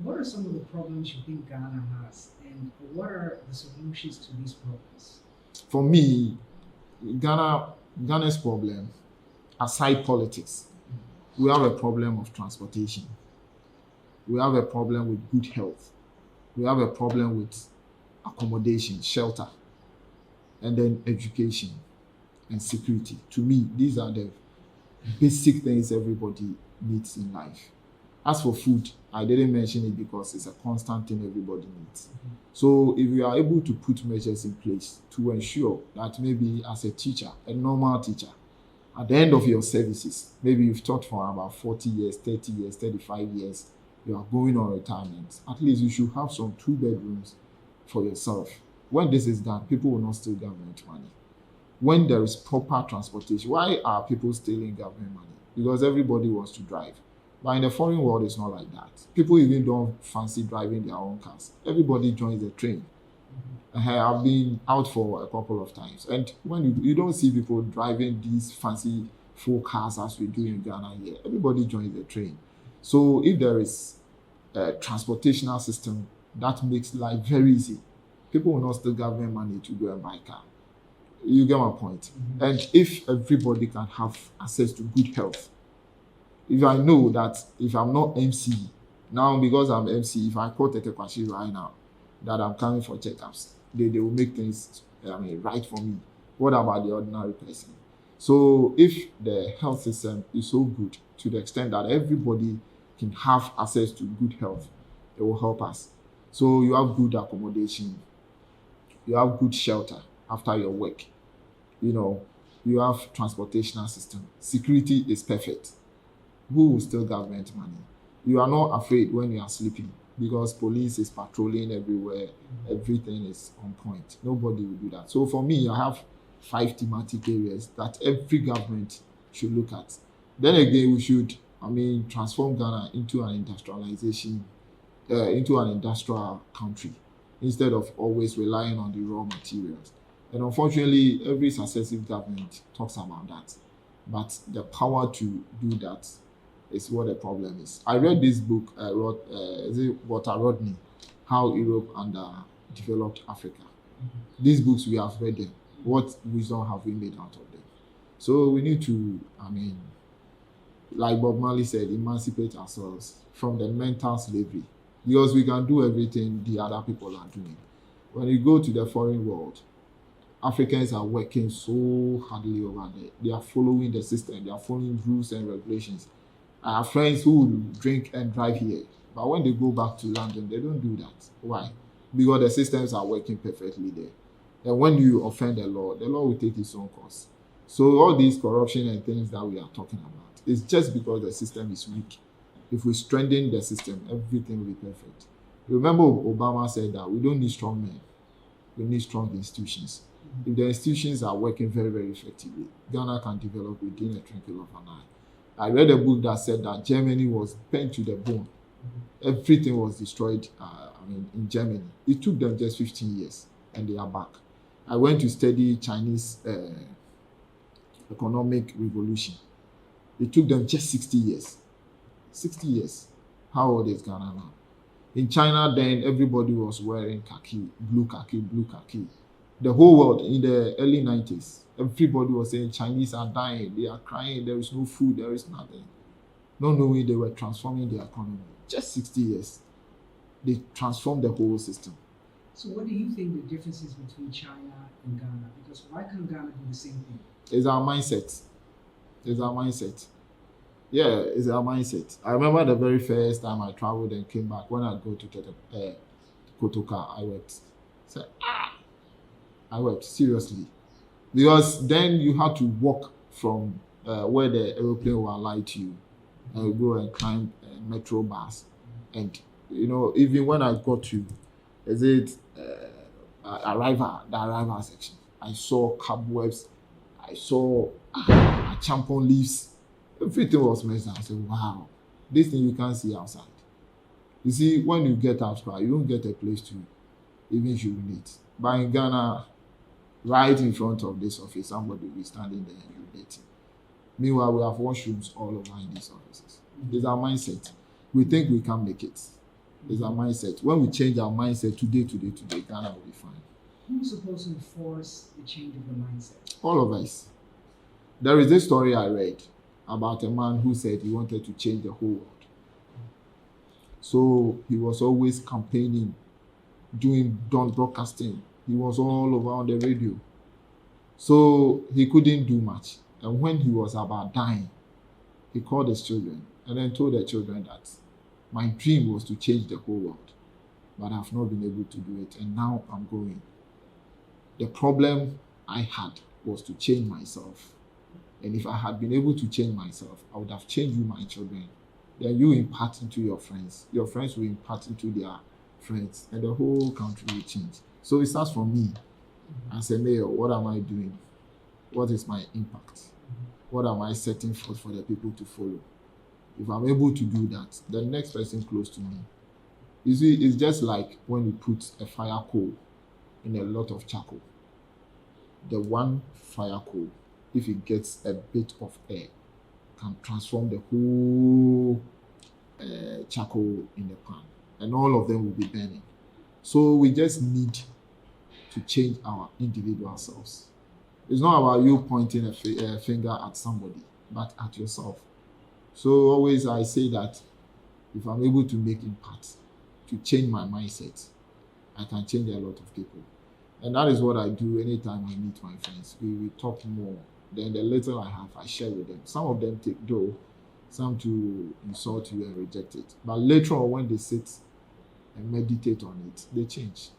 What are some of the problems you think Ghana has, and what are the solutions to these problems? For me, Ghana Ghana's problem, aside politics, we have a problem of transportation. We have a problem with good health. We have a problem with accommodation, shelter, and then education and security. To me, these are the basic things everybody needs in life. As for food, I didn't mention it because it's a constant thing everybody needs. So if you are able to put measures in place to ensure that maybe as a teacher, a normal teacher, at the end of your services, maybe you've taught for about 40 years, 30 years, 35 years, you are going on retirement, at least you should have some 2 bedrooms for yourself. When this is done, people will not steal government money. When there is proper transportation, why are people stealing government money? Because everybody wants to drive. But in the foreign world, it's not like that. People even don't fancy driving their own cars. Everybody joins the train. I've been out for a couple of times, and when you don't see people driving these fancy full cars as we do in Ghana here, everybody joins the train. So if there is a transportational system that makes life very easy, people will not steal government money to go and buy car. You get my point. And if everybody can have access to good health, if I know that if I'm not MC, now because I'm MC, if I call Tekekwashi right now that I'm coming for checkups, they will make things right for me. What about the ordinary person? So if the health system is so good to the extent that everybody can have access to good health, it will help us. So you have good accommodation, you have good shelter after your work, you know, you have transportation system. Security is perfect. Who will steal government money? You are not afraid when you are sleeping because police is patrolling everywhere. Everything is on point. Nobody will do that. So for me, I have 5 thematic areas that every government should look at. Then again, we should, transform Ghana into an into an industrial country instead of always relying on the raw materials. And unfortunately, every successive government talks about that. But the power to do that is what the problem is. I read this book, is it Walter Rodney, How Europe Underdeveloped Africa. These books, we have read them. What wisdom have we made out of them? So we need to, like Bob Marley said, emancipate ourselves from the mental slavery because we can do everything the other people are doing. When you go to the foreign world, Africans are working so hardly over there. They are following the system, they are following rules and regulations. I have friends who drink and drive here, but when they go back to London, they don't do that. Why? Because the systems are working perfectly there. And when you offend the law will take its own course. So all these corruption and things that we are talking about, it's just because the system is weak. If we strengthen the system, everything will be perfect. Remember, Obama said that we don't need strong men, we need strong institutions. If the institutions are working very, very effectively, Ghana can develop within a twinkle of an eye. I read a book that said that Germany was bent to the bone. Everything was destroyed in Germany. It took them just 15 years and they are back. I went to study Chinese economic revolution. It took them just 60 years. 60 years. How old is Ghana now? In China, then everybody was wearing khaki, blue khaki, blue khaki. The whole world in the early 90s, everybody was saying Chinese are dying, they are crying, there is no food, there is nothing. Not knowing they were transforming the economy. Just 60 years, they transformed the whole system. So, what do you think the difference is between China and Ghana? Because why can't Ghana do the same thing? It's our mindset. It's our mindset. Yeah, it's our mindset. I remember the very first time I traveled and came back, when I go to Kotoka, I wept. I wept, seriously. Because then you had to walk from where the aeroplane will alight to you and you go and climb metro bus. And, even when I got to, the arrival section, I saw cobwebs, I saw champon leaves, everything was messed up. I said, wow, this thing you can't see outside. You see, when you get out, you don't get a place to even urinate. But in Ghana, right in front of this office, somebody will be standing there and urinating. Meanwhile, we have washrooms all over in these offices. It's our mindset. We think we can make it. It's our mindset. When we change our mindset today, Ghana will be fine. Who's supposed to enforce the change of the mindset? All of us. There is this story I read about a man who said he wanted to change the whole world. So he was always campaigning, doing broadcasting. He was all over on the radio. So he couldn't do much. And when he was about dying, he called his children and then told the children that my dream was to change the whole world, but I've not been able to do it. And now I'm going. The problem I had was to change myself. And if I had been able to change myself, I would have changed you, my children. Then you impart into your friends will impart into their friends, and the whole country will change. So it starts from me. As a mayor, what am I doing? What is my impact? What am I setting forth for the people to follow? If I'm able to do that, the next person close to me. You see, it's just like when you put a fire coal in a lot of charcoal. The one fire coal, if it gets a bit of air, can transform the whole charcoal in the pan, and all of them will be burning. So we just need to change our individual selves. It's not about you pointing a finger at somebody, but at yourself. So always I say that if I'm able to make impact, to change my mindset, I can change a lot of people. And that is what I do anytime I meet my friends. We talk more. Then the little I have, I share with them. Some of them take dough, some to insult you and reject it. But later on, when they sit and meditate on it, they change.